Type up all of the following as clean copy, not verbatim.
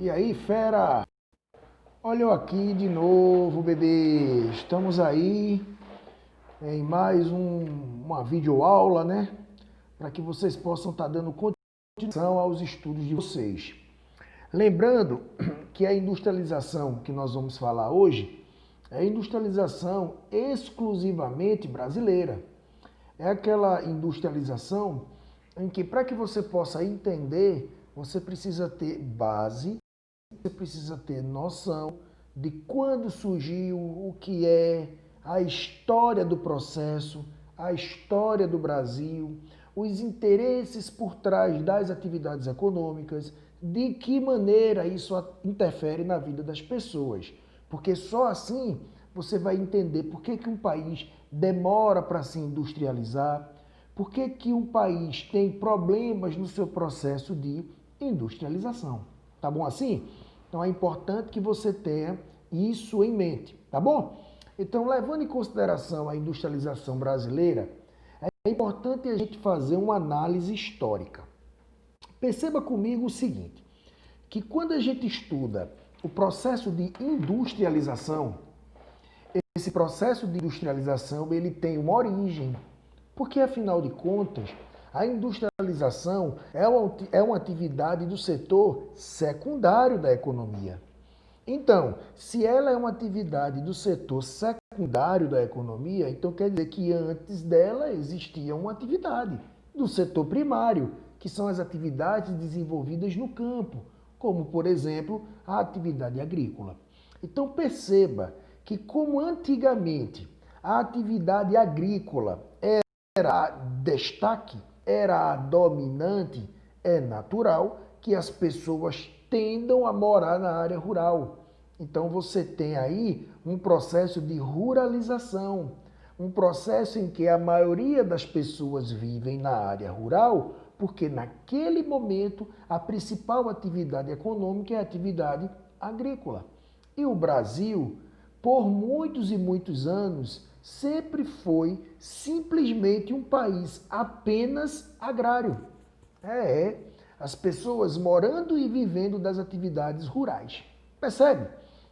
E aí, fera? Olha eu aqui de novo, bebê. Estamos aí em mais uma videoaula, né? Para que vocês possam estar dando continuação aos estudos de vocês. Lembrando que a industrialização que nós vamos falar hoje é a industrialização exclusivamente brasileira. É aquela industrialização em que, para que você possa entender, você precisa ter base. Você precisa ter noção de quando surgiu, o que é, a história do processo, a história do Brasil, os interesses por trás das atividades econômicas, de que maneira isso interfere na vida das pessoas. Porque só assim você vai entender por que um país demora para se industrializar, por que um país tem problemas no seu processo de industrialização. Tá bom assim? Então é importante que você tenha isso em mente, tá bom? Então, levando em consideração a industrialização brasileira, é importante a gente fazer uma análise histórica. Perceba comigo o seguinte, que quando a gente estuda o processo de industrialização, esse processo de industrialização ele tem uma origem, porque afinal de contas, a industrialização é uma atividade do setor secundário da economia. Então, se ela é uma atividade do setor secundário da economia, então quer dizer que antes dela existia uma atividade do setor primário, que são as atividades desenvolvidas no campo, como, por exemplo, a atividade agrícola. Então, perceba que, como antigamente a atividade agrícola era a destaque, era a dominante, é natural que as pessoas tendam a morar na área rural. Então você tem aí um processo de ruralização, um processo em que a maioria das pessoas vivem na área rural, porque naquele momento a principal atividade econômica é a atividade agrícola. E o Brasil, por muitos e muitos anos, sempre foi simplesmente um país apenas agrário. As pessoas morando e vivendo das atividades rurais. Percebe?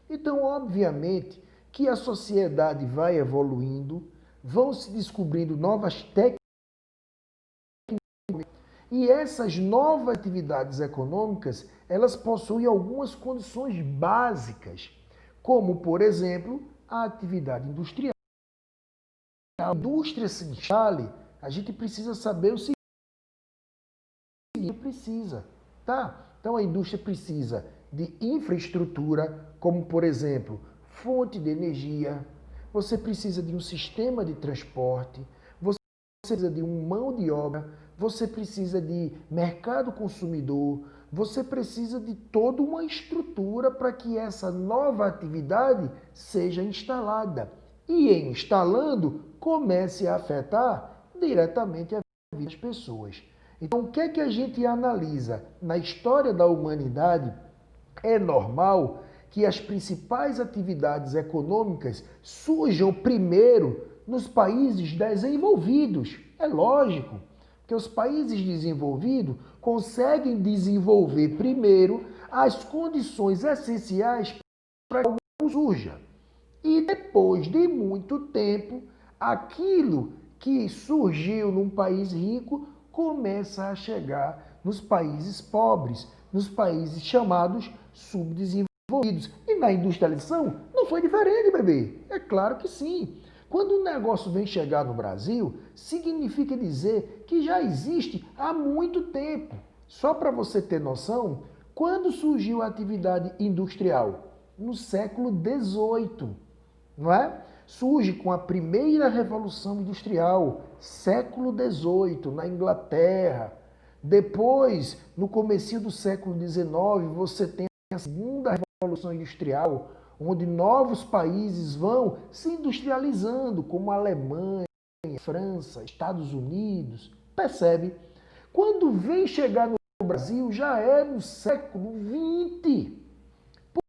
Então, obviamente, que a sociedade vai evoluindo, vão se descobrindo novas técnicas e essas novas atividades econômicas, elas possuem algumas condições básicas, como, por exemplo, a atividade industrial. A indústria se instale, a gente precisa saber o seguinte, precisa, tá? Então a indústria precisa de infraestrutura, como por exemplo, fonte de energia, você precisa de um sistema de transporte, você precisa de uma mão de obra, você precisa de mercado consumidor, você precisa de toda uma estrutura para que essa nova atividade seja instalada. E em instalando, comece a afetar diretamente a vida das pessoas. Então, o que é que a gente analisa? Na história da humanidade, é normal que as principais atividades econômicas surjam primeiro nos países desenvolvidos. É lógico, porque os países desenvolvidos conseguem desenvolver primeiro as condições essenciais para que algo surja. E depois de muito tempo, aquilo que surgiu num país rico começa a chegar nos países pobres, nos países chamados subdesenvolvidos. E na industrialização não foi diferente, bebê. É claro que sim. Quando um negócio vem chegar no Brasil, significa dizer que já existe há muito tempo. Só para você ter noção, quando surgiu a atividade industrial? No século XVIII, não é? Surge com a primeira revolução industrial, século XVIII, na Inglaterra. Depois, no comecinho do século XIX, você tem a segunda revolução industrial, onde novos países vão se industrializando, como a Alemanha, França, Estados Unidos. Percebe? Quando vem chegar no Brasil, já é no século XX.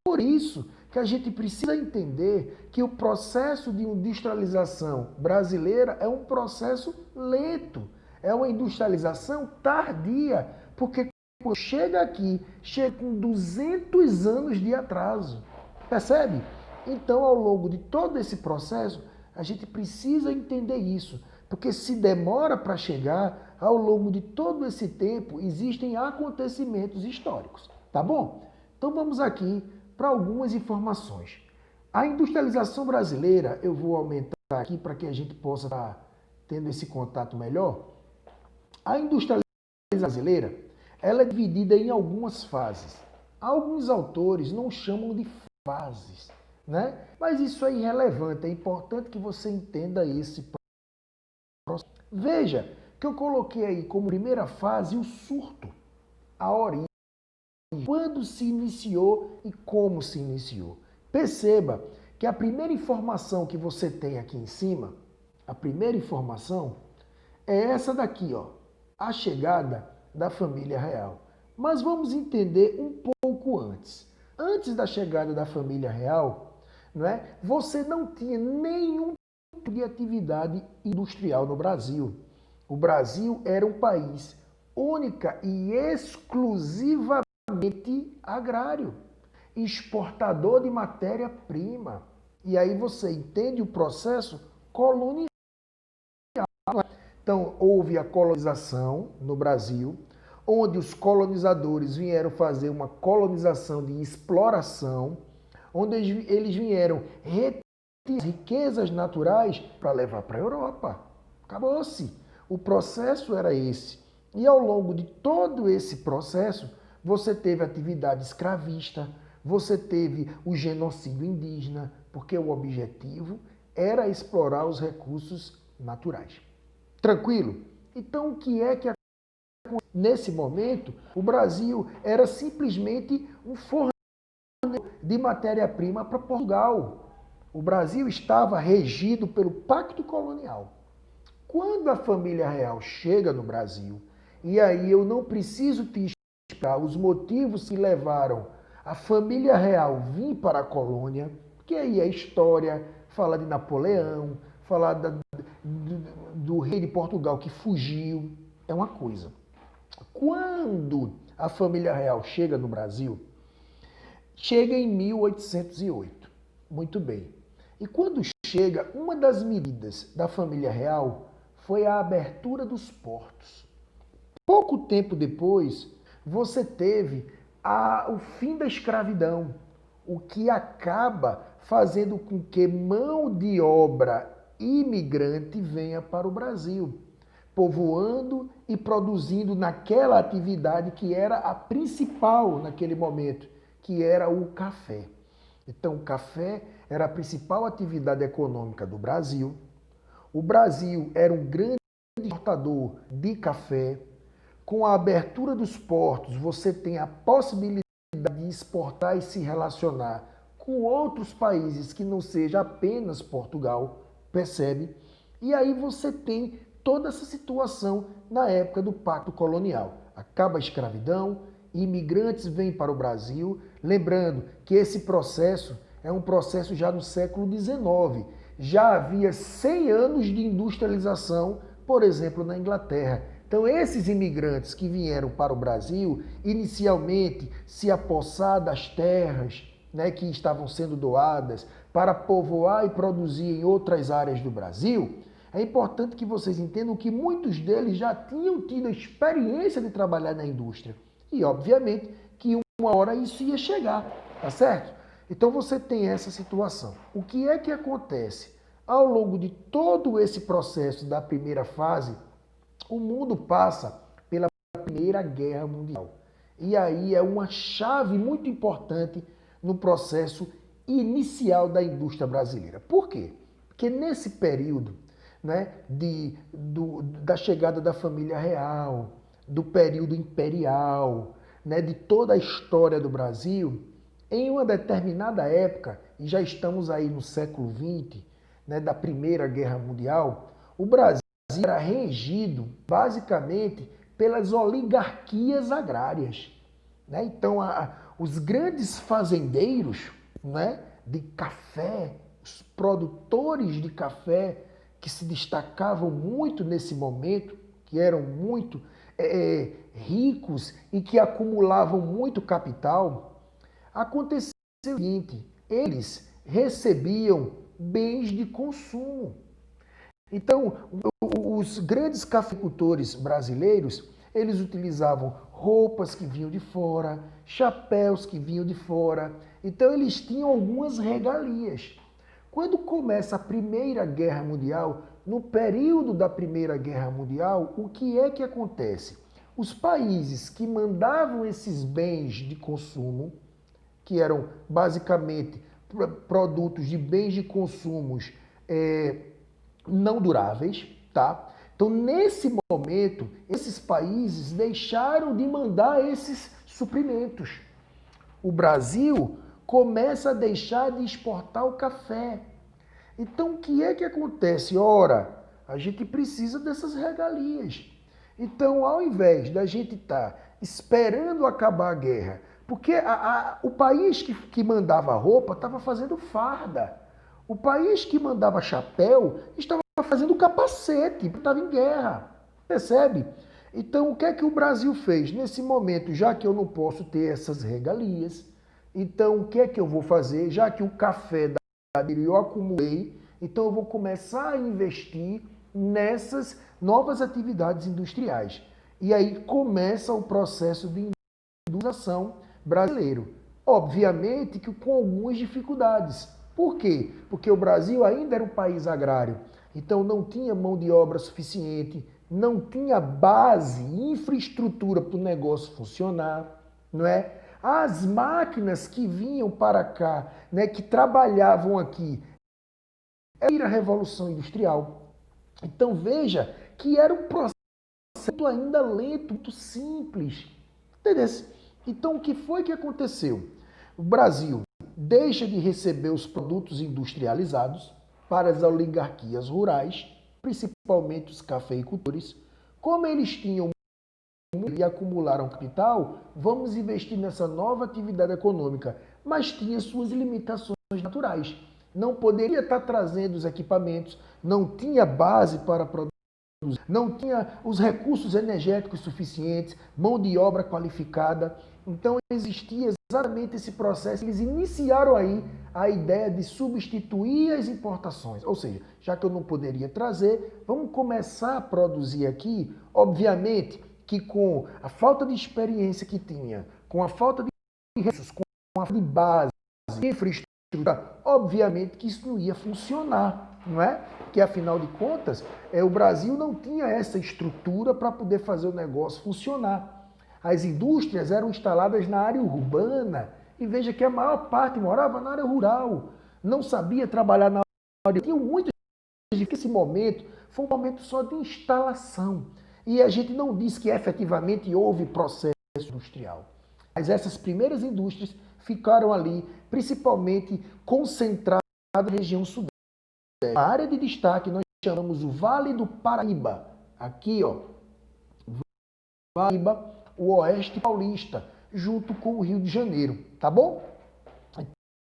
Por isso que a gente precisa entender que o processo de industrialização brasileira é um processo lento, é uma industrialização tardia, porque chega aqui, chega com 200 anos de atraso. Percebe? Então, ao longo de todo esse processo, a gente precisa entender isso. Porque se demora para chegar, ao longo de todo esse tempo, existem acontecimentos históricos. Tá bom? Então vamos aqui para algumas informações. A industrialização brasileira, eu vou aumentar aqui para que a gente possa estar tendo esse contato melhor. A industrialização brasileira, ela é dividida em algumas fases. Alguns autores não chamam de fases, né? Mas isso é irrelevante, é importante que você entenda esse processo. Veja que eu coloquei aí como primeira fase o surto, a origem, quando se iniciou e como se iniciou. Perceba que a primeira informação que você tem aqui em cima, a primeira informação é essa daqui, ó, a chegada da família real. Mas vamos entender um pouco antes. Antes da chegada da família real, não é? Você não tinha nenhum tipo de atividade industrial no Brasil. O Brasil era um país única e exclusivamente agrário, exportador de matéria-prima. E aí você entende o processo colonial. Então, houve a colonização no Brasil, onde os colonizadores vieram fazer uma colonização de exploração, onde eles vieram retirar riquezas naturais para levar para a Europa. Acabou-se. O processo era esse. E ao longo de todo esse processo, você teve atividade escravista, você teve o genocídio indígena, porque o objetivo era explorar os recursos naturais. Tranquilo? Então, o que é que aconteceu? Nesse momento, o Brasil era simplesmente um fornecedor de matéria-prima para Portugal. O Brasil estava regido pelo Pacto Colonial. Quando a família real chega no Brasil, e aí eu não preciso te explicar os motivos que levaram a família real vir para a colônia, que aí a história fala de Napoleão, fala do rei de Portugal que fugiu, é uma coisa. Quando a família real chega no Brasil, chega em 1808. Muito bem. E quando chega, uma das medidas da família real foi a abertura dos portos. Pouco tempo depois, você teve o fim da escravidão, o que acaba fazendo com que mão de obra imigrante venha para o Brasil, povoando e produzindo naquela atividade que era a principal naquele momento, que era o café. Então, o café era a principal atividade econômica do Brasil. O Brasil era um grande exportador de café. Com a abertura dos portos, você tem a possibilidade de exportar e se relacionar com outros países que não seja apenas Portugal, percebe? E aí você tem toda essa situação na época do Pacto Colonial. Acaba a escravidão, imigrantes vêm para o Brasil, lembrando que esse processo é um processo já do século XIX. Já havia 100 anos de industrialização, por exemplo, na Inglaterra. Então, esses imigrantes que vieram para o Brasil, inicialmente se apossar das terras, né, que estavam sendo doadas para povoar e produzir em outras áreas do Brasil, é importante que vocês entendam que muitos deles já tinham tido a experiência de trabalhar na indústria. E, obviamente, que uma hora isso ia chegar, tá certo? Então, você tem essa situação. O que é que acontece? Ao longo de todo esse processo da primeira fase, o mundo passa pela Primeira Guerra Mundial. E aí é uma chave muito importante no processo inicial da indústria brasileira. Por quê? Porque nesse período, né, da chegada da família real, do período imperial, né, de toda a história do Brasil, em uma determinada época, e já estamos aí no século XX, né, da Primeira Guerra Mundial, o Brasil era regido basicamente pelas oligarquias agrárias, né? Então, os grandes fazendeiros, né, de café, os produtores de café que se destacavam muito nesse momento, que eram muito ricos e que acumulavam muito capital, aconteceu o seguinte, eles recebiam bens de consumo. Então, os grandes cafeicultores brasileiros, eles utilizavam roupas que vinham de fora, chapéus que vinham de fora. Então, eles tinham algumas regalias. Quando começa a Primeira Guerra Mundial, no período da Primeira Guerra Mundial, o que é que acontece? Os países que mandavam esses bens de consumo, que eram basicamente produtos de bens de consumos não duráveis, tá? Então, nesse momento, esses países deixaram de mandar esses suprimentos. O Brasil começa a deixar de exportar o café. Então, o que é que acontece? Ora, a gente precisa dessas regalias. Então, ao invés da gente estar esperando acabar a guerra, porque o país que mandava roupa estava fazendo farda. O país que mandava chapéu estava fazendo capacete, estava em guerra. Percebe? Então, o que é que o Brasil fez? Nesse momento, já que eu não posso ter essas regalias, então o que é que eu vou fazer? Já que o café da eu acumulei, então eu vou começar a investir nessas novas atividades industriais. E aí começa o processo de industrialização brasileiro. Obviamente que com algumas dificuldades. Por quê? Porque o Brasil ainda era um país agrário, então não tinha mão de obra suficiente, não tinha base, infraestrutura para o negócio funcionar, não é? As máquinas que vinham para cá, né, que trabalhavam aqui, era a Revolução Industrial. Então veja que era um processo ainda lento, muito simples. Entendeu? Então o que foi que aconteceu? O Brasil deixa de receber os produtos industrializados para as oligarquias rurais, principalmente os cafeicultores. Como eles tinham e acumularam capital, vamos investir nessa nova atividade econômica, mas tinha suas limitações naturais. Não poderia estar trazendo os equipamentos, não tinha base para produzir, não tinha os recursos energéticos suficientes, mão de obra qualificada. Então existia exatamente esse processo. Eles iniciaram aí a ideia de substituir as importações. Ou seja, já que eu não poderia trazer, vamos começar a produzir aqui, obviamente, que com a falta de experiência que tinha, com a falta de recursos, com a falta de base, de infraestrutura, obviamente que isso não ia funcionar, não é? Porque afinal de contas, o Brasil não tinha essa estrutura para poder fazer o negócio funcionar. As indústrias eram instaladas na área urbana e veja que a maior parte morava na área rural, não sabia trabalhar na área. Tinham muitas que esse momento foi um momento só de instalação. E a gente não diz que efetivamente houve processo industrial. Mas essas primeiras indústrias ficaram ali, principalmente concentradas na região sudeste. A área de destaque nós chamamos o Vale do Paraíba. Aqui, ó, Paraíba, o Oeste Paulista, junto com o Rio de Janeiro, tá bom?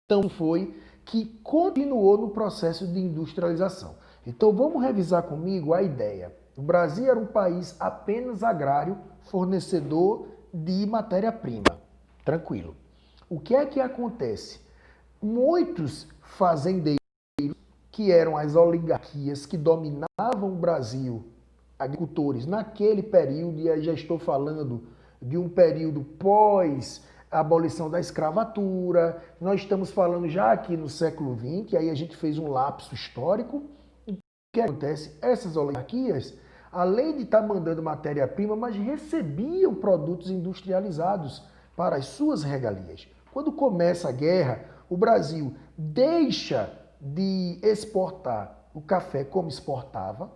Então foi que continuou no processo de industrialização. Então vamos revisar comigo a ideia. O Brasil era um país apenas agrário, fornecedor de matéria-prima. Tranquilo. O que é que acontece? Muitos fazendeiros, que eram as oligarquias que dominavam o Brasil, agricultores, naquele período, e aí já estou falando de um período pós a abolição da escravatura, nós estamos falando já aqui no século XX, aí a gente fez um lapso histórico. O que acontece? Essas oligarquias, além de estar mandando matéria-prima, mas recebiam produtos industrializados para as suas regalias. Quando começa a guerra, o Brasil deixa de exportar o café como exportava,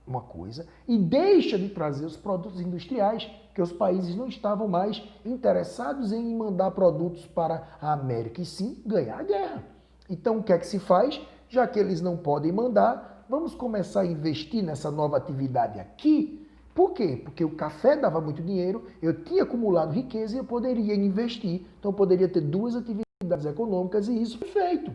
uma coisa, e deixa de trazer os produtos industriais, que os países não estavam mais interessados em mandar produtos para a América, e sim ganhar a guerra. Então o que é que se faz? Já que eles não podem mandar, vamos começar a investir nessa nova atividade aqui. Por quê? Porque o café dava muito dinheiro, eu tinha acumulado riqueza e eu poderia investir. Então eu poderia ter duas atividades econômicas e isso foi feito.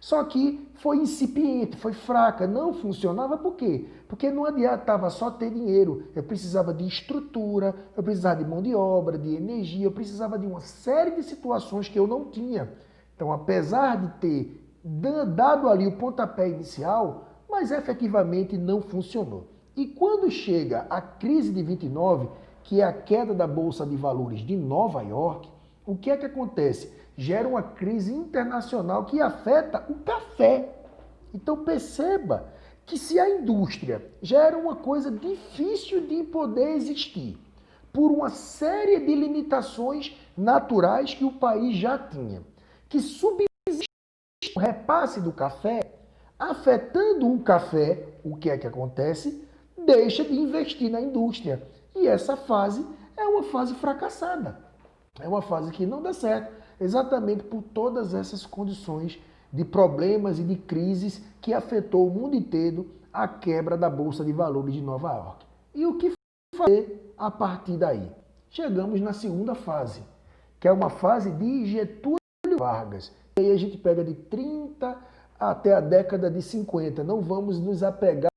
Só que foi incipiente, foi fraca, não funcionava. Por quê? Porque não adiantava só ter dinheiro. Eu precisava de estrutura, eu precisava de mão de obra, de energia, eu precisava de uma série de situações que eu não tinha. Então, apesar de ter dado ali o pontapé inicial, mas efetivamente não funcionou. E quando chega a crise de 29, que é a queda da Bolsa de Valores de Nova York, o que é que acontece? Gera uma crise internacional que afeta o café. Então perceba que se a indústria já era uma coisa difícil de poder existir, por uma série de limitações naturais que o país já tinha, que subsiste o repasse do café, afetando o café, o que é que acontece? Deixa de investir na indústria. E essa fase é uma fase fracassada. É uma fase que não dá certo, exatamente por todas essas condições de problemas e de crises que afetou o mundo inteiro, a quebra da Bolsa de Valores de Nova York. E o que fazer a partir daí? Chegamos na segunda fase, que é uma fase de Getúlio Vargas. E aí a gente pega de 30 até a década de 50. Não vamos nos apegar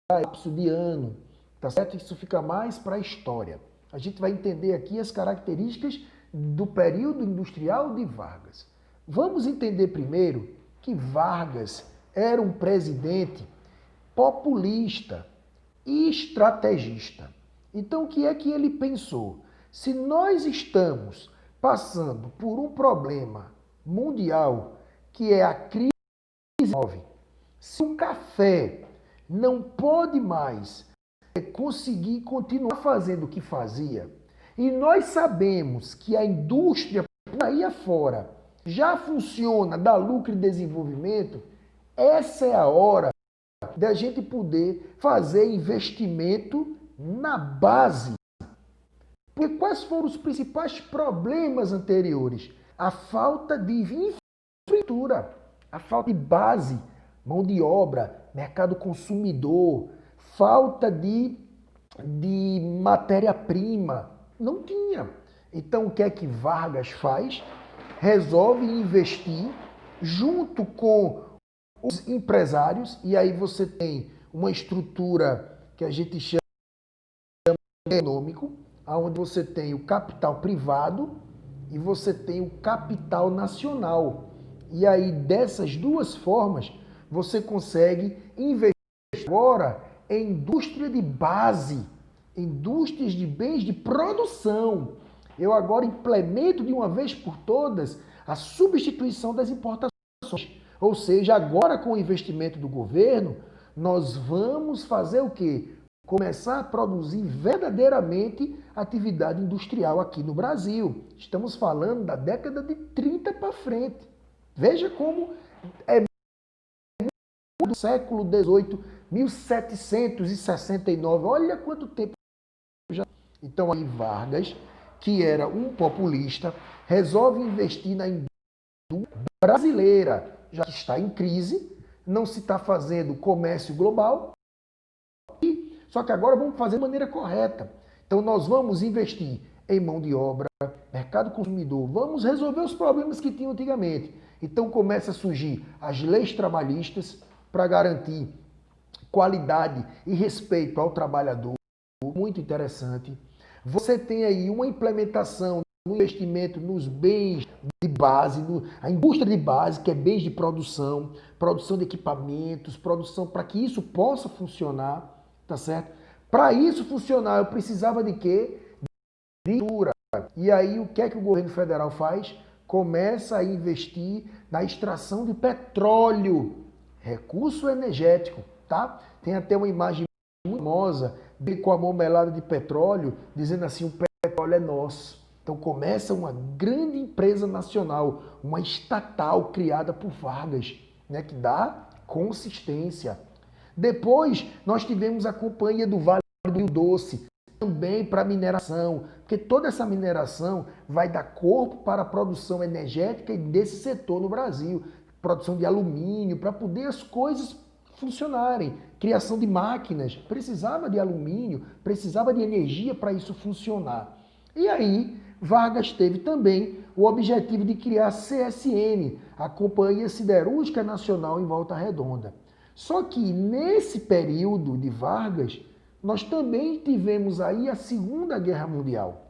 a lapso de ano, tá certo? Isso fica mais para a história. A gente vai entender aqui as características do período industrial de Vargas. Vamos entender primeiro que Vargas era um presidente populista e estrategista. Então, o que é que ele pensou? Se nós estamos passando por um problema mundial, que é a crise 19, se o café não pode mais conseguir continuar fazendo o que fazia, e nós sabemos que a indústria por aí afora já funciona, dá lucro e desenvolvimento, essa é a hora da gente poder fazer investimento na base. Porque quais foram os principais problemas anteriores? A falta de infraestrutura, a falta de base, mão de obra, mercado consumidor, falta de matéria-prima. Não tinha. Então, o que é que Vargas faz? Resolve investir junto com os empresários, e aí você tem uma estrutura que a gente chama de econômico, onde você tem o capital privado e você tem o capital nacional. E aí, dessas duas formas, você consegue investir agora em indústria de base, indústrias de bens de produção. Eu agora implemento de uma vez por todas a substituição das importações. Ou seja, agora com o investimento do governo, nós vamos fazer o quê? Começar a produzir verdadeiramente atividade industrial aqui no Brasil. Estamos falando da década de 30 para frente. Veja como é do século XVIII, 1769. Olha quanto tempo já. Então aí Vargas, que era um populista, resolve investir na indústria brasileira, já que está em crise, não se está fazendo comércio global, só que agora vamos fazer de maneira correta. Então nós vamos investir em mão de obra, mercado consumidor, vamos resolver os problemas que tinham antigamente. Então começa a surgir as leis trabalhistas para garantir qualidade e respeito ao trabalhador, muito interessante. Você tem aí uma implementação no investimento nos bens de base, a indústria de base, que é bens de produção, produção de equipamentos, produção para que isso possa funcionar, tá certo? Para isso funcionar, eu precisava de quê? De estrutura. E aí, o que é que o governo federal faz? Começa a investir na extração de petróleo, recurso energético, tá? Tem até uma imagem muito famosa dele com a mão melada de petróleo, dizendo assim, o petróleo é nosso. Então começa uma grande empresa nacional, uma estatal criada por Vargas, né, que dá consistência. Depois nós tivemos a Companhia do Vale do Rio Doce, também para mineração, porque toda essa mineração vai dar corpo para a produção energética desse setor no Brasil, produção de alumínio, para poder as coisas funcionarem, criação de máquinas, precisava de alumínio, precisava de energia para isso funcionar. E aí Vargas teve também o objetivo de criar a CSN, a Companhia Siderúrgica Nacional em Volta Redonda. Só que nesse período de Vargas, nós também tivemos aí a Segunda Guerra Mundial.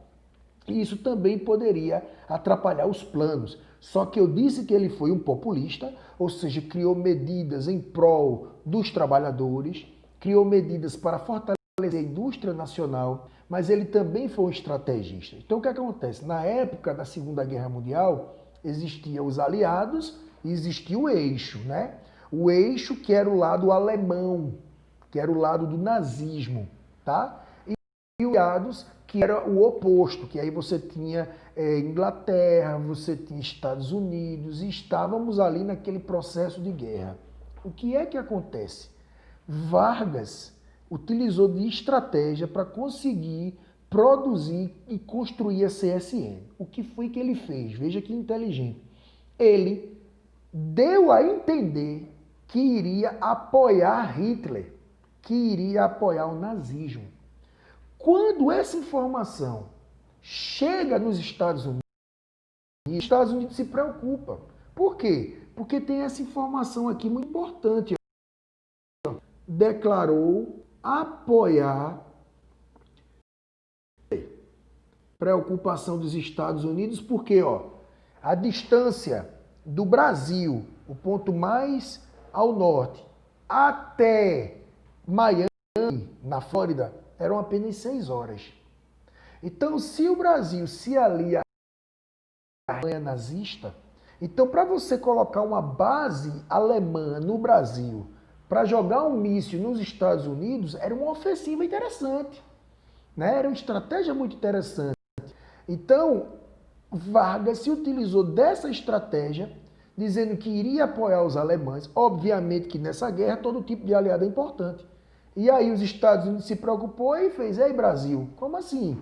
E isso também poderia atrapalhar os planos. Só que eu disse que ele foi um populista, ou seja, criou medidas em prol dos trabalhadores, criou medidas para fortalecer a indústria nacional, mas ele também foi um estrategista. Então o que acontece? Na época da Segunda Guerra Mundial, existiam os aliados e existia o eixo, né? O eixo que era o lado alemão, que era o lado do nazismo, tá? E os aliados que era o oposto, que aí você tinha Inglaterra, você tinha Estados Unidos, e estávamos ali naquele processo de guerra. O que é que acontece? Vargas utilizou de estratégia para conseguir produzir e construir a CSN. O que foi que ele fez? Veja que inteligente. Ele deu a entender que iria apoiar Hitler, que iria apoiar o nazismo. Quando essa informação chega nos Estados Unidos, os Estados Unidos se preocupam. Por quê? Porque tem essa informação aqui muito importante. Declarou apoiar preocupação dos Estados Unidos, porque a distância do Brasil, o ponto mais ao norte, até Miami, na Flórida, eram apenas 6 horas. Então, se o Brasil se alia à Alemanha nazista, então para você colocar uma base alemã no Brasil, para jogar um míssil nos Estados Unidos, era uma ofensiva interessante, né? Era uma estratégia muito interessante. Então, Vargas se utilizou dessa estratégia, dizendo que iria apoiar os alemães. Obviamente que nessa guerra todo tipo de aliado é importante. E aí os Estados Unidos se preocupou e fez: ei, Brasil, como assim?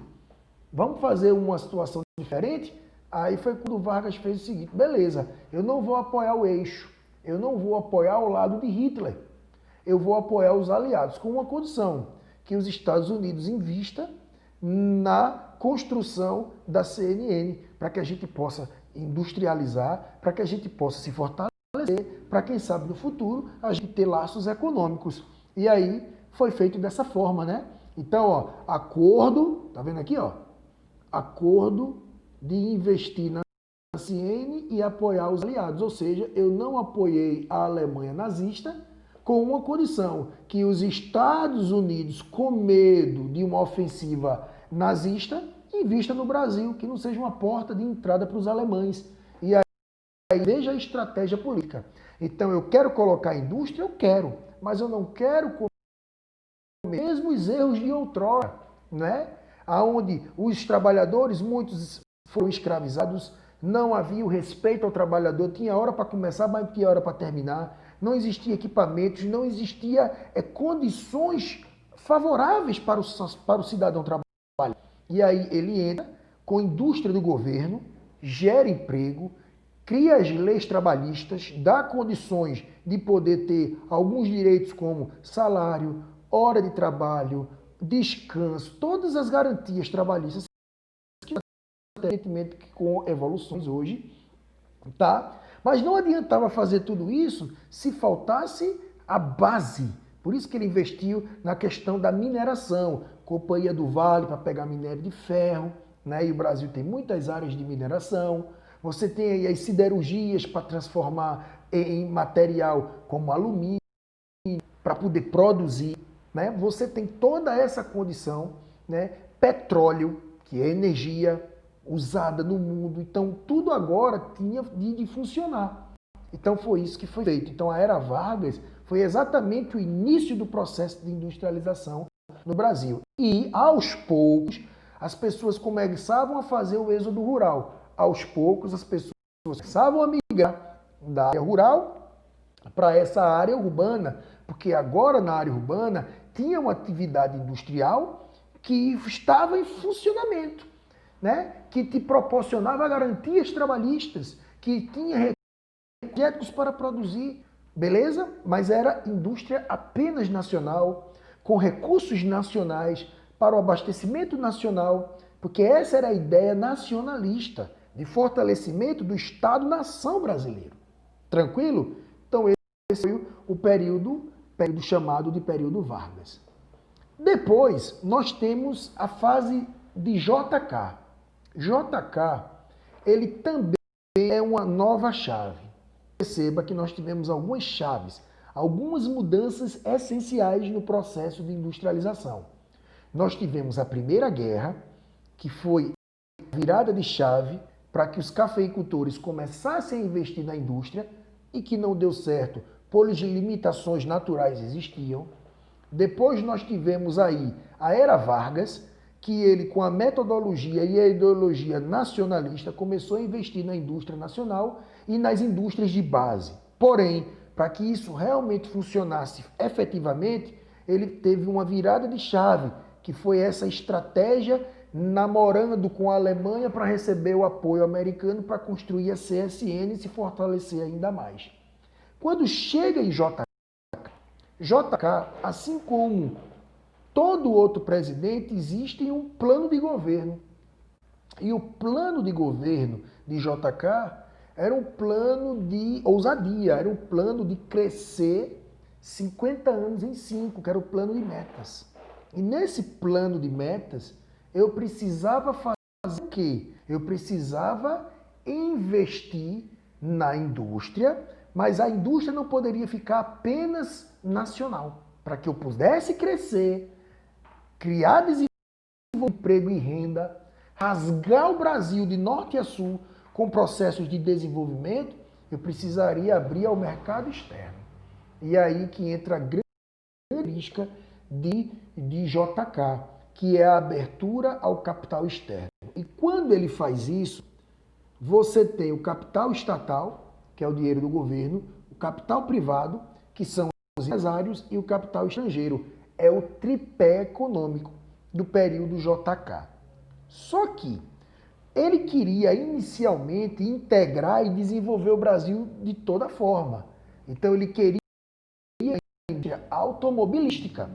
Vamos fazer uma situação diferente? Aí foi quando Vargas fez o seguinte: beleza, eu não vou apoiar o eixo, eu não vou apoiar o lado de Hitler, eu vou apoiar os aliados, com uma condição, que os Estados Unidos invista na construção da CNN, para que a gente possa industrializar, para que a gente possa se fortalecer, para quem sabe no futuro a gente ter laços econômicos. E aí foi feito dessa forma, né? Então, acordo, tá vendo aqui, acordo de investir na CNN e apoiar os aliados, ou seja, eu não apoiei a Alemanha nazista, com uma condição, que os Estados Unidos, com medo de uma ofensiva nazista, invista no Brasil, que não seja uma porta de entrada para os alemães. E aí veja a estratégia política. Então eu quero colocar a indústria, eu quero, mas eu não quero comer os mesmos erros de outrora, né? Onde os trabalhadores, muitos foram escravizados, não havia o respeito ao trabalhador, tinha hora para começar, mas tinha hora para terminar, não existia equipamentos, não existia condições favoráveis para o cidadão trabalhar. E aí ele entra com a indústria do governo, gera emprego, cria as leis trabalhistas, dá condições de poder ter alguns direitos como salário, hora de trabalho, descanso, todas as garantias trabalhistas que evidentemente com evoluções hoje, tá? Mas não adiantava fazer tudo isso se faltasse a base. Por isso que ele investiu na questão da mineração, Companhia do Vale para pegar minério de ferro, né? E o Brasil tem muitas áreas de mineração. Você tem aí as siderurgias para transformar em material como alumínio, para poder produzir, né? Você tem toda essa condição, né? Petróleo, que é energia usada no mundo. Então, tudo agora tinha de funcionar. Então, foi isso que foi feito. Então, a Era Vargas foi exatamente o início do processo de industrialização no Brasil. E, aos poucos, as pessoas começavam a fazer o êxodo rural. Aos poucos, as pessoas começavam a migrar da área rural para essa área urbana, porque agora, na área urbana, tinha uma atividade industrial que estava em funcionamento, né? Que te proporcionava garantias trabalhistas, que tinha recursos para produzir, beleza? Mas era indústria apenas nacional, com recursos nacionais para o abastecimento nacional, porque essa era a ideia nacionalista de fortalecimento do Estado-nação brasileiro. Tranquilo? Então esse foi o período chamado de período Vargas. Depois nós temos a fase de JK. JK, ele também é uma nova chave. Perceba que nós tivemos algumas chaves, algumas mudanças essenciais no processo de industrialização. Nós tivemos a Primeira Guerra, que foi a virada de chave para que os cafeicultores começassem a investir na indústria e que não deu certo, pois limitações naturais existiam. Depois nós tivemos aí a Era Vargas, que ele, com a metodologia e a ideologia nacionalista, começou a investir na indústria nacional e nas indústrias de base. Porém, para que isso realmente funcionasse efetivamente, ele teve uma virada de chave, que foi essa estratégia namorando com a Alemanha para receber o apoio americano para construir a CSN e se fortalecer ainda mais. Quando chega em JK, assim como todo outro presidente, existe um plano de governo. E o plano de governo de JK era um plano de ousadia, era um plano de crescer 50 anos em 5, que era o plano de metas. E nesse plano de metas, eu precisava fazer o quê? Eu precisava investir na indústria, mas a indústria não poderia ficar apenas nacional. Para que eu pudesse crescer, criar emprego e renda, rasgar o Brasil de norte a sul com processos de desenvolvimento, eu precisaria abrir ao mercado externo. E aí que entra a grande característica de JK, que é a abertura ao capital externo. E quando ele faz isso, você tem o capital estatal, que é o dinheiro do governo, o capital privado, que são os empresários, e o capital estrangeiro. É o tripé econômico do período JK. Só que ele queria inicialmente integrar e desenvolver o Brasil de toda forma. Então ele queria a indústria automobilística.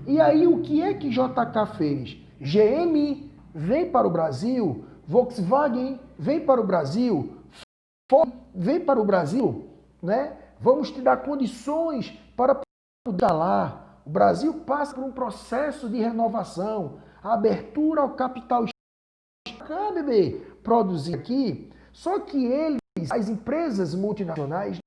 E aí o que é que JK fez? GM vem para o Brasil, Volkswagen vem para o Brasil, Ford vem para o Brasil, né? Vamos te dar condições para poder lá. O Brasil passa por um processo de renovação, a abertura ao capital externo, bebê, produzir aqui. Só que eles, as empresas multinacionais,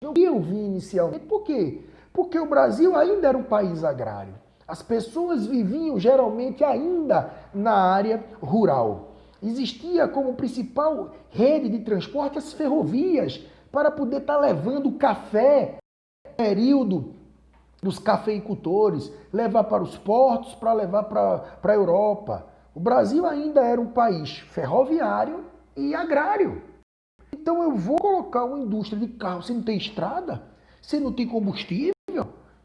não iam vir inicialmente. Por quê? Porque o Brasil ainda era um país agrário. As pessoas viviam geralmente ainda na área rural. Existia como principal rede de transporte as ferrovias para poder estar levando o café no período dos cafeicultores, levar para os portos, para levar para a Europa. O Brasil ainda era um país ferroviário e agrário. Então eu vou colocar uma indústria de carro se não tem estrada, se não tem combustível.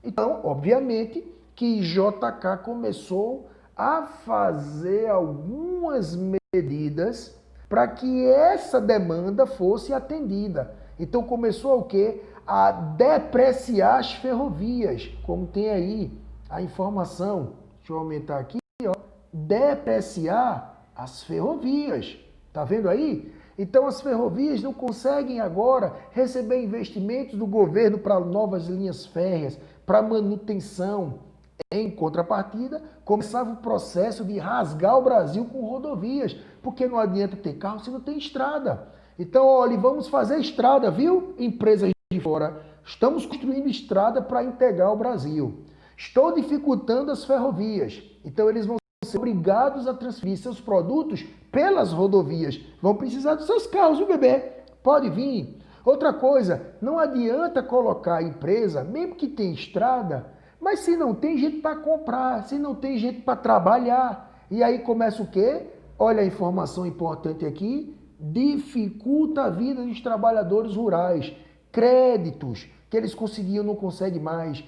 Então, obviamente, que JK começou a fazer algumas medidas para que essa demanda fosse atendida. Então começou o quê? A depreciar as ferrovias, como tem aí a informação. Deixa eu aumentar aqui, ó. Depreciar as ferrovias. Tá vendo aí? Então as ferrovias não conseguem agora receber investimentos do governo para novas linhas férreas, para manutenção. Em contrapartida, começava o processo de rasgar o Brasil com rodovias, porque não adianta ter carro se não tem estrada. Então, olha, vamos fazer estrada, viu? Empresas de fora, estamos construindo estrada para integrar o Brasil. Estou dificultando as ferrovias. Então, eles vão ser obrigados a transferir seus produtos pelas rodovias. Vão precisar dos seus carros, viu, bebê? Pode vir. Outra coisa, não adianta colocar a empresa, mesmo que tenha estrada, mas se não tem gente para comprar, se não tem gente para trabalhar, e aí começa o quê? Olha a informação importante aqui, dificulta a vida dos trabalhadores rurais, créditos que eles conseguiam não conseguem mais,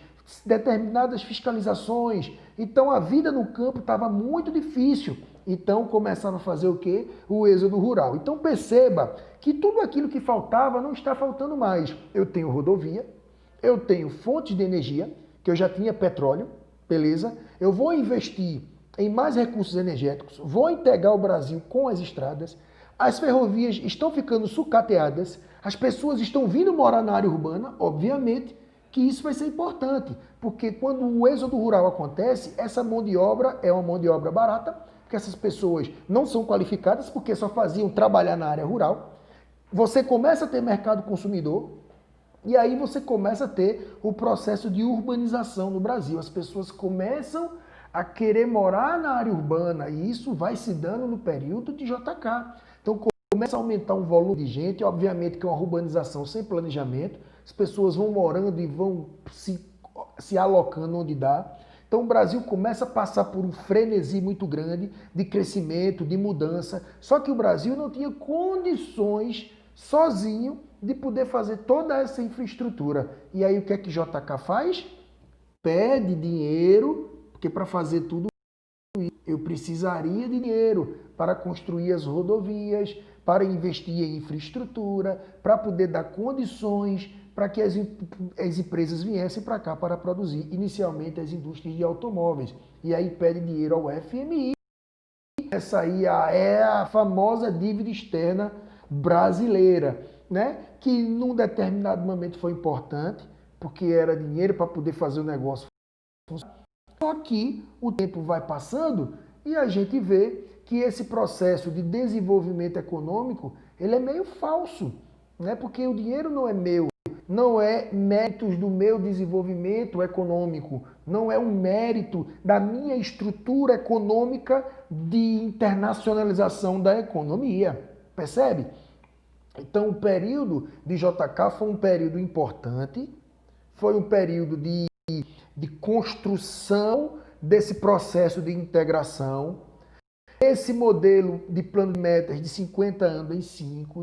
determinadas fiscalizações. Então a vida no campo estava muito difícil. Então começaram a fazer o quê? O êxodo rural. Então perceba que tudo aquilo que faltava não está faltando mais. Eu tenho rodovia, eu tenho fontes de energia, que eu já tinha petróleo, beleza? Eu vou investir em mais recursos energéticos, vou integrar o Brasil com as estradas, as ferrovias estão ficando sucateadas, as pessoas estão vindo morar na área urbana, obviamente que isso vai ser importante, porque quando o êxodo rural acontece, essa mão de obra é uma mão de obra barata, porque essas pessoas não são qualificadas, porque só faziam trabalhar na área rural. Você começa a ter mercado consumidor, e aí você começa a ter o processo de urbanização no Brasil. As pessoas começam a querer morar na área urbana e isso vai se dando no período de JK. Então começa a aumentar o volume de gente, obviamente que é uma urbanização sem planejamento, as pessoas vão morando e vão se alocando onde dá. Então o Brasil começa a passar por um frenesi muito grande de crescimento, de mudança, só que o Brasil não tinha condições sozinho de poder fazer toda essa infraestrutura. E aí o que é que JK faz? Pede dinheiro, porque para fazer tudo isso eu precisaria de dinheiro para construir as rodovias, para investir em infraestrutura, para poder dar condições para que as empresas viessem para cá para produzir, inicialmente as indústrias de automóveis. E aí pede dinheiro ao FMI. Essa aí é a famosa dívida externa brasileira, né? Que num determinado momento foi importante, porque era dinheiro para poder fazer o negócio funcionar. Só que o tempo vai passando e a gente vê que esse processo de desenvolvimento econômico, ele é meio falso, né? Porque o dinheiro não é meu, não é méritos do meu desenvolvimento econômico, não é um mérito da minha estrutura econômica de internacionalização da economia. Percebe? Então o período de JK foi um período importante, foi um período de construção desse processo de integração, esse modelo de plano de metas de 50 anos em 5,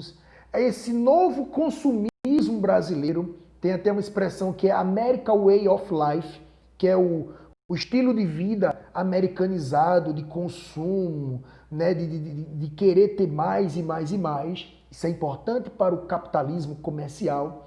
esse novo consumismo brasileiro, tem até uma expressão que é American Way of Life, que é o estilo de vida americanizado, de consumo, né, de querer ter mais e mais e mais. Isso é importante para o capitalismo comercial.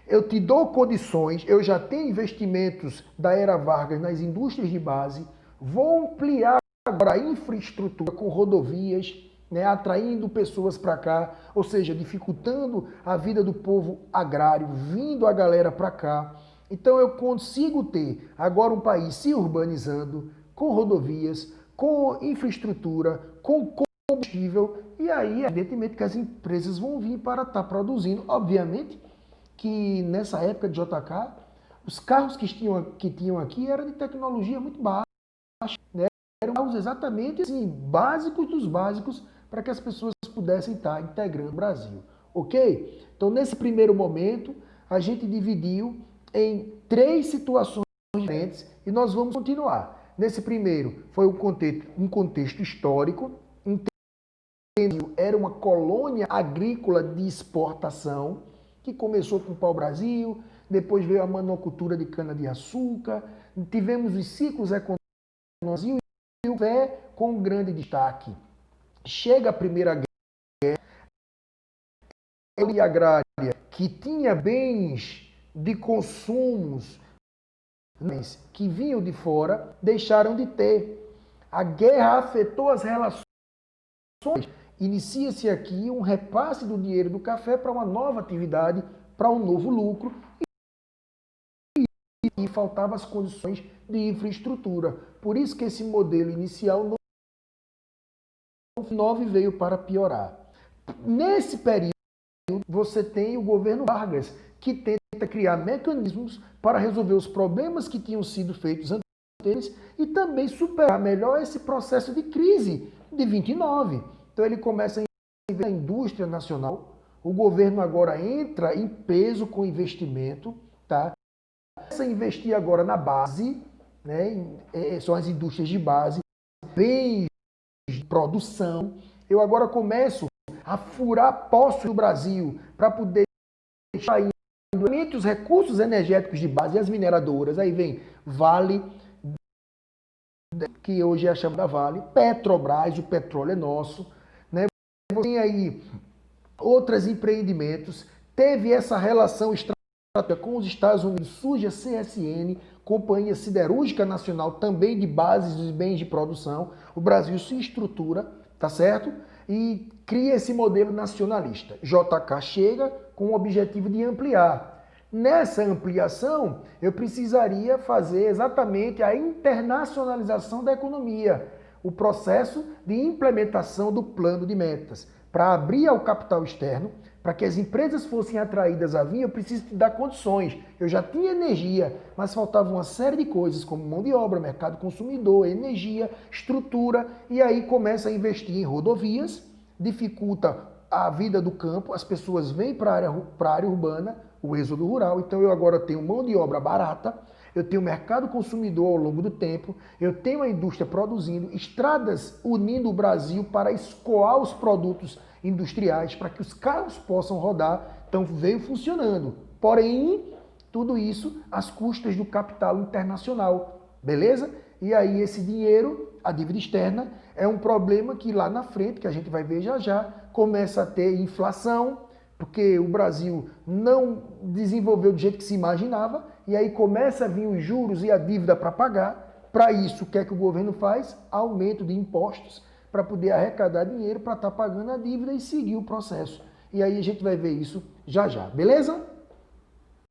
Eu te dou condições, eu já tenho investimentos da era Vargas nas indústrias de base, vou ampliar agora a infraestrutura com rodovias, né, atraindo pessoas para cá, ou seja, dificultando a vida do povo agrário, vindo a galera para cá. Então eu consigo ter agora um país se urbanizando, com rodovias, com infraestrutura, com combustível, e aí evidentemente que as empresas vão vir para estar produzindo. Obviamente que nessa época de JK, os carros que tinham aqui eram de tecnologia muito baixa, né? Eram carros exatamente assim, básicos dos básicos para que as pessoas pudessem estar integrando o Brasil, ok? Então nesse primeiro momento a gente dividiu em 3 situações diferentes e nós vamos continuar. Nesse primeiro foi um contexto histórico, era uma colônia agrícola de exportação, que começou com o pau-brasil, depois veio a monocultura de cana-de-açúcar, tivemos os ciclos econômicos e o café com um grande destaque. Chega a Primeira Guerra, a agrária, que tinha bens de consumos que vinham de fora, deixaram de ter. A guerra afetou as relações. Inicia-se aqui um repasse do dinheiro do café para uma nova atividade, para um novo lucro, e faltavam as condições de infraestrutura. Por isso que esse modelo inicial não veio para piorar. Nesse período, você tem o governo Vargas, que tenta criar mecanismos para resolver os problemas que tinham sido feitos antes e também superar melhor esse processo de crise de 29. Então ele começa a investir na indústria nacional, o governo agora entra em peso com investimento, tá? Começa a investir agora na base, né? São as indústrias de base, bens de produção. Eu agora começo a furar poços no Brasil para poder extrair os recursos energéticos de base e as mineradoras. Aí vem Vale, que hoje é a chamada Vale, Petrobras, o petróleo é nosso, né? Você tem aí outros empreendimentos, teve essa relação estratégica com os Estados Unidos, surge a CSN, Companhia Siderúrgica Nacional, também de bases dos bens de produção. O Brasil se estrutura, tá certo? E cria esse modelo nacionalista. JK chega com o objetivo de ampliar. Nessa ampliação, eu precisaria fazer exatamente a internacionalização da economia, o processo de implementação do plano de metas. Para abrir ao capital externo, para que as empresas fossem atraídas a vir, eu preciso te dar condições. Eu já tinha energia, mas faltava uma série de coisas, como mão de obra, mercado consumidor, energia, estrutura, e aí começa a investir em rodovias, dificulta a vida do campo, as pessoas vêm para a área urbana, o êxodo rural, então eu agora tenho mão de obra barata, eu tenho mercado consumidor ao longo do tempo, eu tenho a indústria produzindo, estradas unindo o Brasil para escoar os produtos industriais, para que os carros possam rodar, então veio funcionando. Porém, tudo isso às custas do capital internacional, beleza? E aí esse dinheiro, a dívida externa, é um problema que lá na frente, que a gente vai ver já já, começa a ter inflação, porque o Brasil não desenvolveu do jeito que se imaginava, e aí começa a vir os juros e a dívida para pagar. Para isso, o que é que o governo faz? Aumento de impostos para poder arrecadar dinheiro para estar pagando a dívida e seguir o processo. E aí a gente vai ver isso já já, beleza?